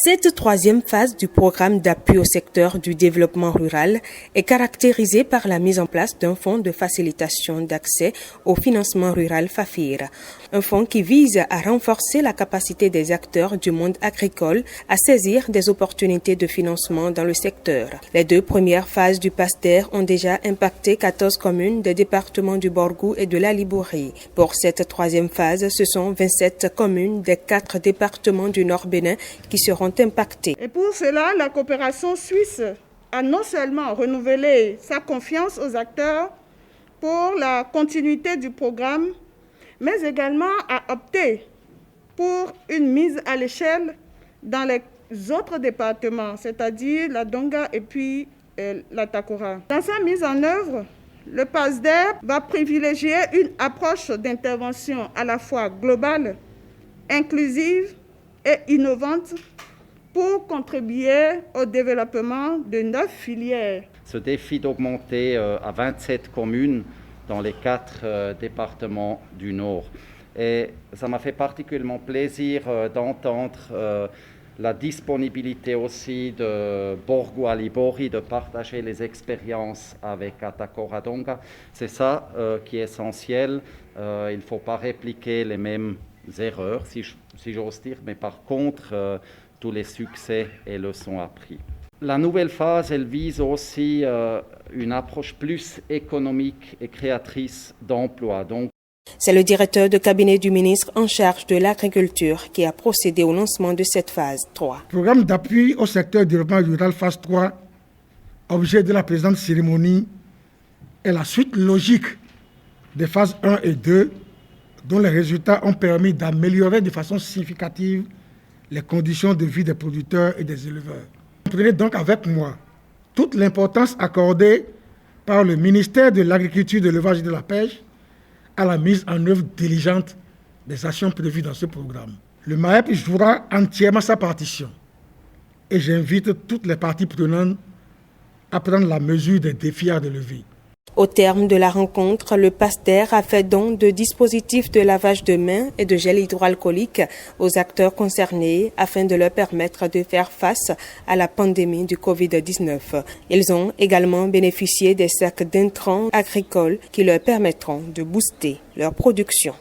Cette troisième phase du programme d'appui au secteur du développement rural est caractérisée par la mise en place d'un fonds de facilitation d'accès au financement rural FAFIR, un fonds qui vise à renforcer la capacité des acteurs du monde agricole à saisir des opportunités de financement dans le secteur. Les deux premières phases du PASTER ont déjà impacté 14 communes des départements du Borgou et de la Libourie. Pour cette troisième phase, ce sont 27 communes des 4 départements du Nord Bénin qui seront impactés. Et pour cela, la coopération suisse a non seulement renouvelé sa confiance aux acteurs pour la continuité du programme, mais également a opté pour une mise à l'échelle dans les autres départements, c'est-à-dire la Donga et puis la Takora. Dans sa mise en œuvre, le PASDER va privilégier une approche d'intervention à la fois globale, inclusive et innovante pour contribuer au développement de 9 filières. Ce défi d'augmenter à 27 communes dans les 4 départements du Nord. Et ça m'a fait particulièrement plaisir d'entendre la disponibilité aussi de Borgou à Libori de partager les expériences avec Atakora Donga. C'est ça qui est essentiel. Il ne faut pas répliquer les mêmes erreurs, si j'ose dire, mais par contre, tous les succès et leçons appris. La nouvelle phase, elle vise aussi une approche plus économique et créatrice d'emploi. C'est le directeur de cabinet du ministre en charge de l'agriculture qui a procédé au lancement de cette phase 3. Programme d'appui au secteur du développement rural phase 3, objet de la présente cérémonie, est la suite logique des phases 1 et 2, dont les résultats ont permis d'améliorer de façon significative les conditions de vie des producteurs et des éleveurs. Comprenez donc avec moi toute l'importance accordée par le ministère de l'Agriculture, de l'Élevage et de la Pêche à la mise en œuvre diligente des actions prévues dans ce programme. Le MAEP jouera entièrement sa partition et j'invite toutes les parties prenantes à prendre la mesure des défis à relever. Au terme de la rencontre, le PASTER a fait don de dispositifs de lavage de mains et de gel hydroalcoolique aux acteurs concernés afin de leur permettre de faire face à la pandémie du Covid-19. Ils ont également bénéficié des sacs d'intrants agricoles qui leur permettront de booster leur production.